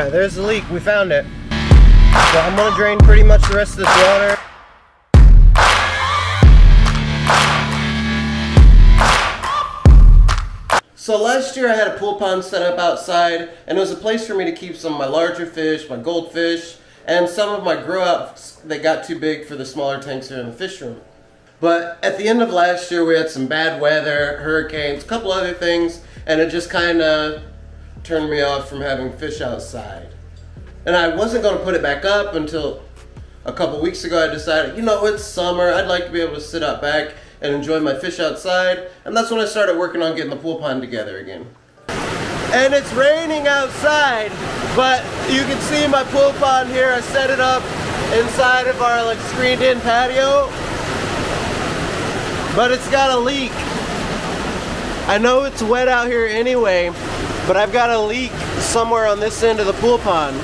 Alright, there's the leak. We found it. So I'm gonna drain pretty much the rest of this water. So last year I had a pool pond set up outside, and it was a place for me to keep some of my larger fish, my goldfish, and some of my grow outs that got too big for the smaller tanks here in the fish room. But at the end of last year we had some bad weather, hurricanes, a couple other things, and it just kind of turned me off from having fish outside. And I wasn't going to put it back up until a couple weeks ago. I decided, you know, it's summer, I'd like to be able to sit out back and enjoy my fish outside, and that's when I started working on getting the pool pond together again. And it's raining outside, but you can see my pool pond here. I set it up inside of our like screened in patio, but it's got a leak. I know it's wet out here anyway, but I've got a leak somewhere on this end of the pool pond.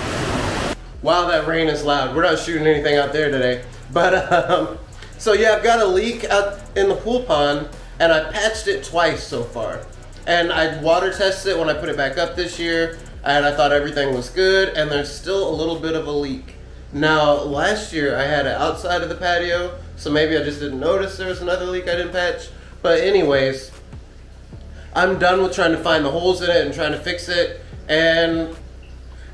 Wow, that rain is loud. We're not shooting anything out there today. But, so yeah, I've got a leak out in the pool pond, and I patched it twice so far. And I water tested it when I put it back up this year, and I thought everything was good, and there's still a little bit of a leak. Now, last year I had it outside of the patio, so maybe I just didn't notice there was another leak I didn't patch. But anyways, I'm done with trying to find the holes in it and trying to fix it, and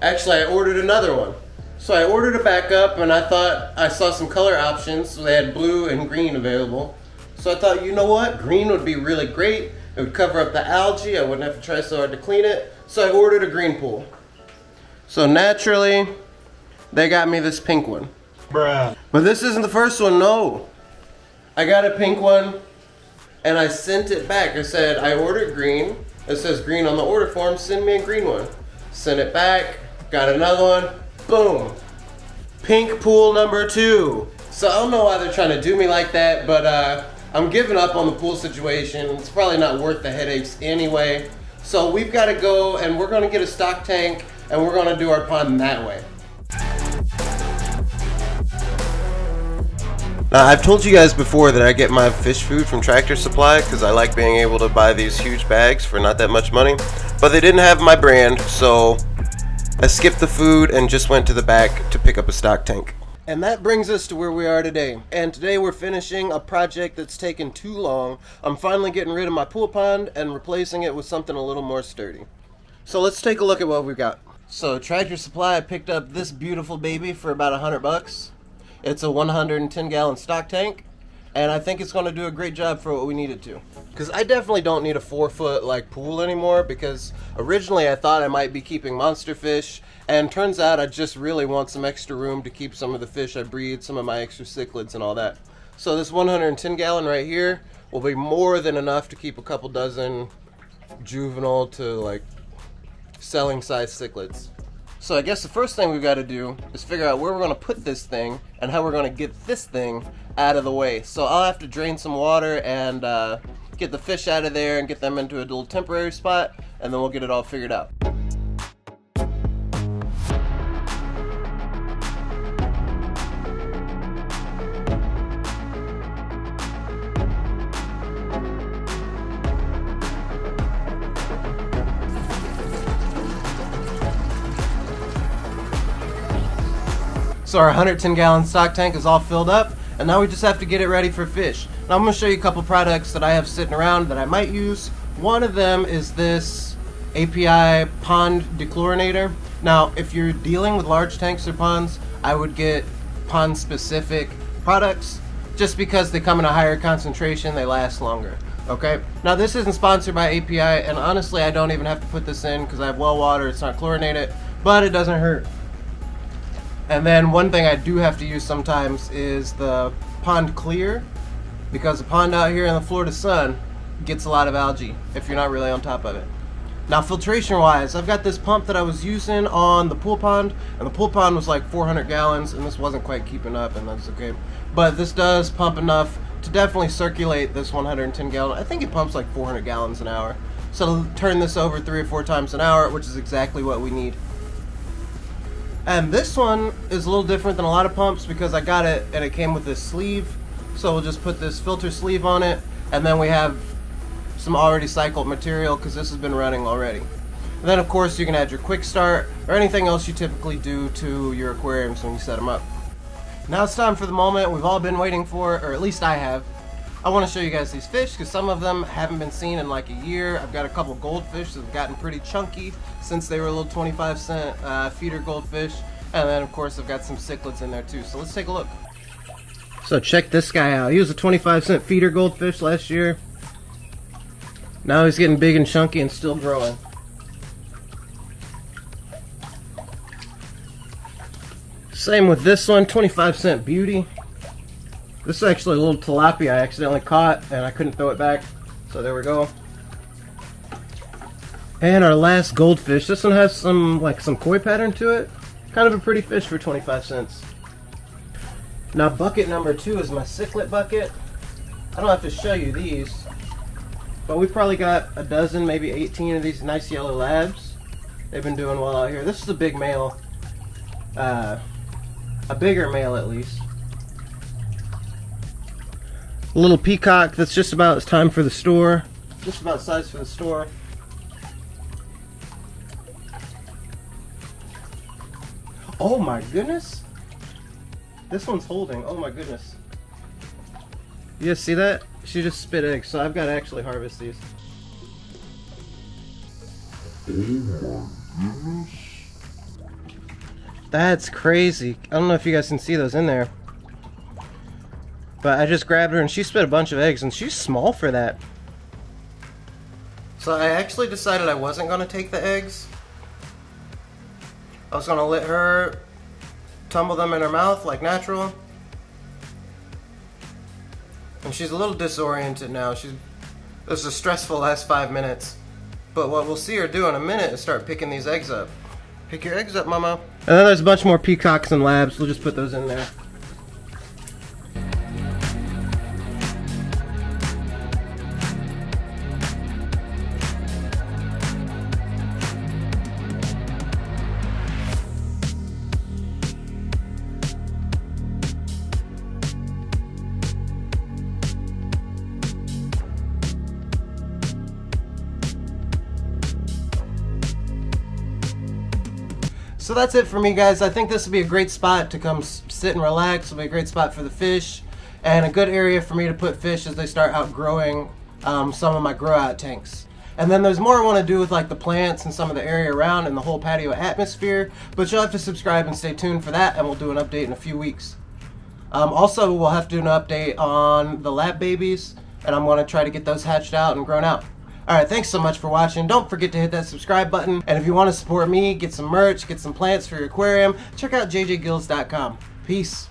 actually I ordered another one. So I ordered a backup, and I thought I saw some color options, so they had blue and green available. So I thought, you know what, green would be really great. It would cover up the algae, I wouldn't have to try so hard to clean it. So I ordered a green pool. So naturally, they got me this pink one. Bruh. But this isn't the first one, no. I got a pink one, and I sent it back. I said, I ordered green. It says green on the order form, send me a green one. Sent it back, got another one, boom. Pink pool number 2. So I don't know why they're trying to do me like that, but I'm giving up on the pool situation. It's probably not worth the headaches anyway. So we've got to go, and we're going to get a stock tank, and we're going to do our pond that way. Now, I've told you guys before that I get my fish food from Tractor Supply because I like being able to buy these huge bags for not that much money. But they didn't have my brand, so I skipped the food and just went to the back to pick up a stock tank. And that brings us to where we are today. And today we're finishing a project that's taken too long. I'm finally getting rid of my pool pond and replacing it with something a little more sturdy. So let's take a look at what we've got. So Tractor Supply picked up this beautiful baby for about $100. It's a 110 gallon stock tank, and I think it's going to do a great job for what we need it to. Because I definitely don't need a 4-foot like pool anymore, because originally I thought I might be keeping monster fish, and turns out I just really want some extra room to keep some of the fish I breed, some of my extra cichlids and all that. So this 110 gallon right here will be more than enough to keep a couple dozen juvenile to like selling size cichlids. So I guess the first thing we've got to do is figure out where we're going to put this thing and how we're going to get this thing out of the way. So I'll have to drain some water and get the fish out of there and get them into a little temporary spot, and then we'll get it all figured out. So our 110 gallon stock tank is all filled up, and now we just have to get it ready for fish. Now I'm going to show you a couple products that I have sitting around that I might use. One of them is this API pond dechlorinator. Now if you're dealing with large tanks or ponds, I would get pond specific products just because they come in a higher concentration, they last longer. Okay, now this isn't sponsored by API, and honestly I don't even have to put this in because I have well water, it's not chlorinated, but it doesn't hurt. And then one thing I do have to use sometimes is the pond clear, because the pond out here in the Florida sun gets a lot of algae if you're not really on top of it. Now filtration wise, I've got this pump that I was using on the pool pond, and the pool pond was like 400 gallons and this wasn't quite keeping up, and that's okay. But this does pump enough to definitely circulate this 110 gallon. I think it pumps like 400 gallons an hour. So turn this over 3 or 4 times an hour, which is exactly what we need. And this one is a little different than a lot of pumps because I got it and it came with this sleeve. So we'll just put this filter sleeve on it, and then we have some already cycled material because this has been running already. And then of course you can add your quick start or anything else you typically do to your aquariums when you set them up. Now it's time for the moment we've all been waiting for, or at least I have. I want to show you guys these fish because some of them haven't been seen in like a year. I've got a couple goldfish that have gotten pretty chunky since they were little 25-cent feeder goldfish. And then of course I've got some cichlids in there too. So let's take a look. So check this guy out. He was a 25-cent feeder goldfish last year. Now he's getting big and chunky and still growing. Same with this one, 25-cent beauty. This is actually a little tilapia I accidentally caught and I couldn't throw it back. So there we go. And our last goldfish. This one has some koi pattern to it. Kind of a pretty fish for 25 cents. Now bucket number 2 is my cichlid bucket. I don't have to show you these, but we've probably got a dozen, maybe 18 of these nice yellow labs. They've been doing well out here. This is a big male. A bigger male at least. A little peacock that's just about it's time for the store. Just about size for the store. Oh my goodness! This one's holding. Oh my goodness. You guys see that? She just spit eggs, so I've got to actually harvest these. Oh my goodness. That's crazy. I don't know if you guys can see those in there. But I just grabbed her and she spit a bunch of eggs and she's small for that. So I actually decided I wasn't going to take the eggs. I was going to let her tumble them in her mouth like natural. And she's a little disoriented now. This was a stressful last 5 minutes. But what we'll see her do in a minute is start picking these eggs up. Pick your eggs up, mama. And then there's a bunch more peacocks and labs. We'll just put those in there. So that's it for me, guys. I think this would be a great spot to come sit and relax. It'll be a great spot for the fish and a good area for me to put fish as they start outgrowing some of my grow out tanks. And then there's more I want to do with like the plants and some of the area around and the whole patio atmosphere, but you'll have to subscribe and stay tuned for that, and we'll do an update in a few weeks. Also, we'll have to do an update on the lab babies, and I'm going to try to get those hatched out and grown out. Alright, thanks so much for watching. Don't forget to hit that subscribe button. And if you want to support me, get some merch, get some plants for your aquarium, check out jjgills.com. Peace.